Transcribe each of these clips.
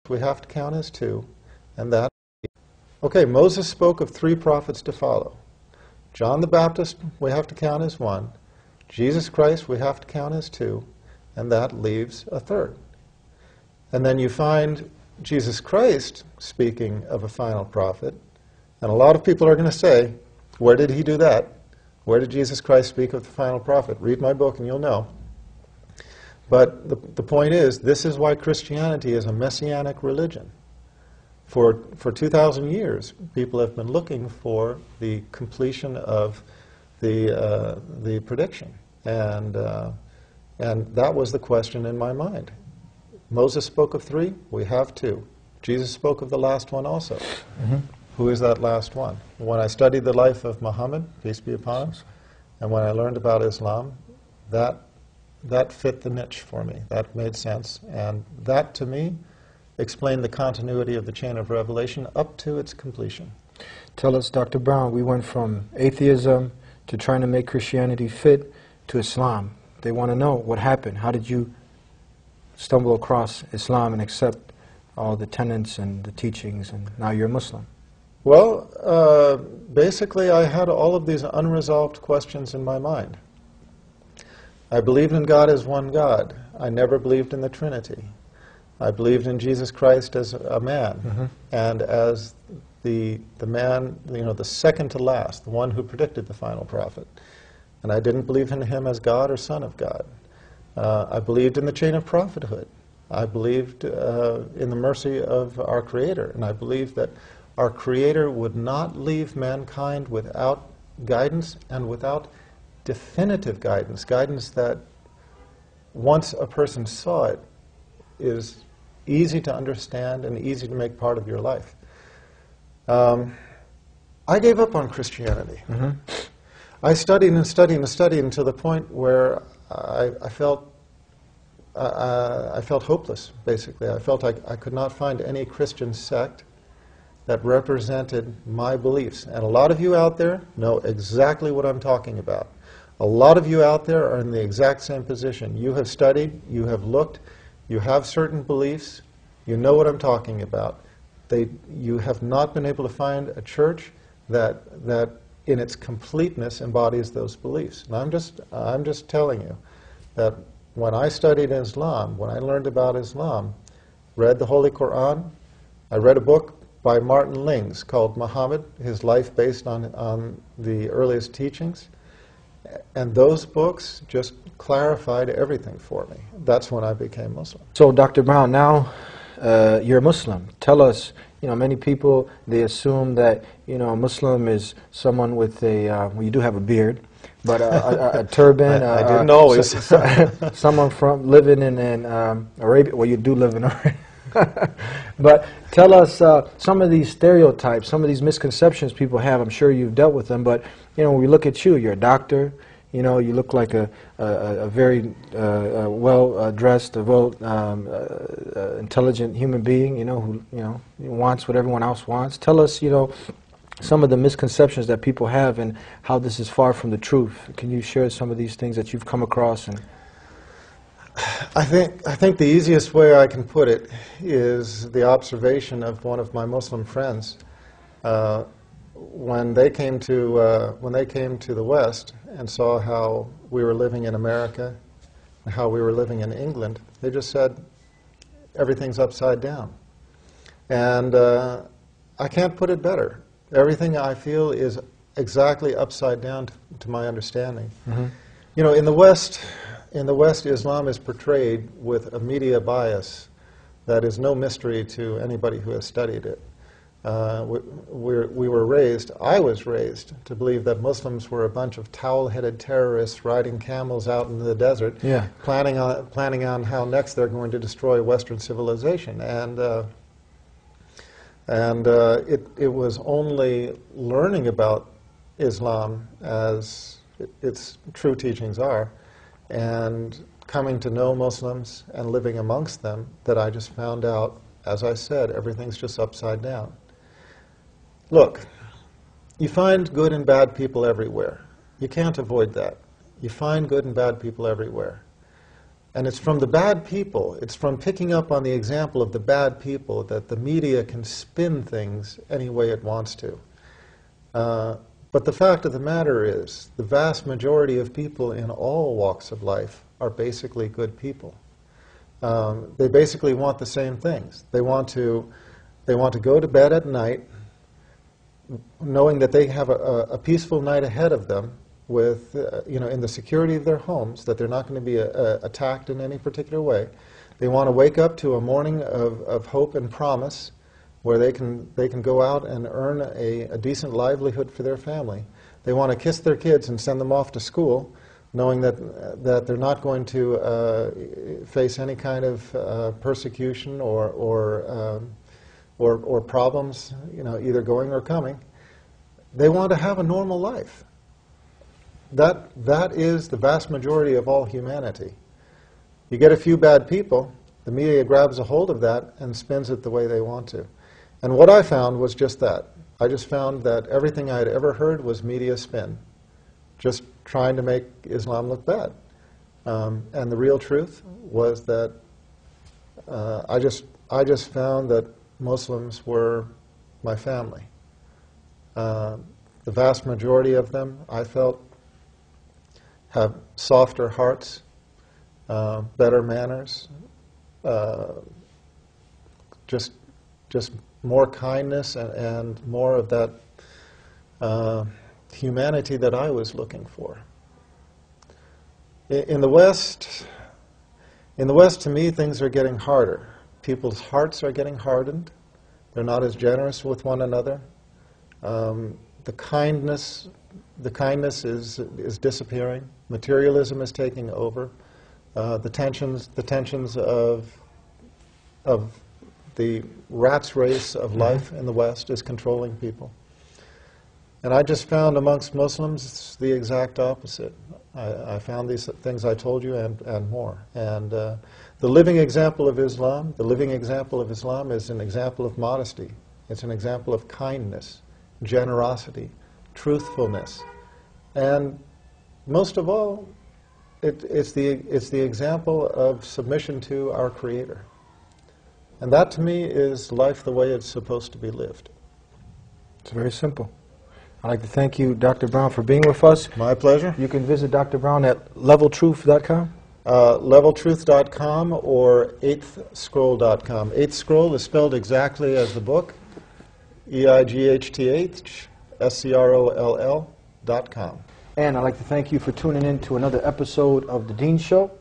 we have to count as two, and that. Okay, Moses spoke of 3 prophets to follow. John the Baptist we have to count as 1. Jesus Christ we have to count as 2, and that leaves a 3rd. And then you find Jesus Christ speaking of a final prophet, and a lot of people are going to say, where did he do that? Where did Jesus Christ speak of the final prophet? Read my book and you'll know. But the point is, this is why Christianity is a messianic religion. For 2,000 years, people have been looking for the completion of the prediction. And that was the question in my mind. Moses spoke of 3, we have 2. Jesus spoke of the last one also. Mm-hmm. Who is that last one? When I studied the life of Muhammad, peace be upon him, and when I learned about Islam, that fit the niche for me. That made sense. And that, to me, explained the continuity of the chain of revelation up to its completion. Tell us, Dr. Brown, we went from atheism to trying to make Christianity fit to Islam. They want to know what happened. How did you stumble across Islam and accept all the tenets and the teachings, and now you're a Muslim? Well, basically I had all of these unresolved questions in my mind. I believed in God as one God. I never believed in the Trinity. I believed in Jesus Christ as a man, mm-hmm. and as the man, the second to last, the one who predicted the final prophet. And I didn't believe in him as God or Son of God. I believed in the chain of prophethood. I believed in the mercy of our Creator, and I believed that our Creator would not leave mankind without guidance and without definitive guidance, guidance that once a person saw it is easy to understand and easy to make part of your life. I gave up on Christianity. Mm-hmm. I studied and studied and studied to the point where I felt hopeless, basically. I felt I could not find any Christian sect that represented my beliefs. And a lot of you out there know exactly what I'm talking about. A lot of you out there are in the exact same position. You have studied, you have looked, you have certain beliefs, you know what I'm talking about. You have not been able to find a church that in its completeness embodies those beliefs. And I'm just telling you that when I studied Islam, when I learned about Islam, read the Holy Quran, I read a book by Martin Lings called Muhammad, his life based on the earliest teachings. And those books just clarified everything for me. That's when I became Muslim. So, Dr. Brown, now you're a Muslim. Tell us, many people, they assume that, a Muslim is someone with well, you do have a beard, but a turban. I didn't always. Someone living in Arabia. Well, you do live in Arabia. But tell us some of these stereotypes, some of these misconceptions people have. I'm sure you've dealt with them, but when we look at you, you're a doctor. You look like a very well-dressed, intelligent human being. Who wants what everyone else wants. Tell us, some of the misconceptions that people have and how this is far from the truth. Can you share some of these things that you've come across? And I think the easiest way I can put it is the observation of one of my Muslim friends when they came to the West and saw how we were living in America and how we were living in England. They just said everything's upside down, and I can't put it better. Everything I feel is exactly upside down to my understanding. Mm-hmm. In the West, Islam is portrayed with a media bias that is no mystery to anybody who has studied it. I was raised to believe that Muslims were a bunch of towel-headed terrorists riding camels out in the desert, planning on how next they're going to destroy Western civilization. And it was only learning about Islam as its true teachings are, and coming to know Muslims and living amongst them, that I just found out, as I said, everything's just upside down. Look, you find good and bad people everywhere. You can't avoid that. You find good and bad people everywhere. And it's from the bad people, it's from picking up on the example of the bad people that the media can spin things any way it wants to. But the fact of the matter is, the vast majority of people in all walks of life are basically good people. They basically want the same things. They want to go to bed at night knowing that they have a peaceful night ahead of them with, in the security of their homes, that they're not going to be attacked in any particular way. They want to wake up to a morning of hope and promise where they can go out and earn a decent livelihood for their family. They want to kiss their kids and send them off to school, knowing that they're not going to face any kind of persecution or problems, either going or coming. They want to have a normal life. That is the vast majority of all humanity. You get a few bad people, the media grabs a hold of that and spins it the way they want to. And what I found was just that. I just found that everything I had ever heard was media spin, just trying to make Islam look bad. And the real truth was that I just found that Muslims were my family. The vast majority of them, I felt, have softer hearts, better manners, just more kindness and more of that humanity that I was looking for. In the West, to me, things are getting harder. People's hearts are getting hardened. They're not as generous with one another. The kindness is disappearing. Materialism is taking over. The tensions of the rat's race of life in the West is controlling people. And I just found amongst Muslims the exact opposite. I found these things I told you and more. And the living example of Islam, is an example of modesty. It's an example of kindness, generosity, truthfulness, and most of all, it's the example of submission to our Creator. And that, to me, is life the way it's supposed to be lived. It's very simple. I'd like to thank you, Dr. Brown, for being with us. My pleasure. You can visit Dr. Brown at leveltruth.com. Leveltruth.com or eighthscroll.com. Eighth Scroll is spelled exactly as the book, EIGHTHSCROLL.com. And I'd like to thank you for tuning in to another episode of The Dean Show.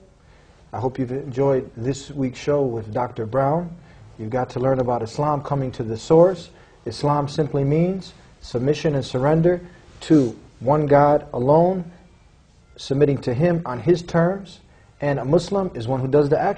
I hope you've enjoyed this week's show with Dr. Brown. You've got to learn about Islam coming to the source. Islam simply means submission and surrender to one God alone, submitting to Him on His terms. And a Muslim is one who does the action.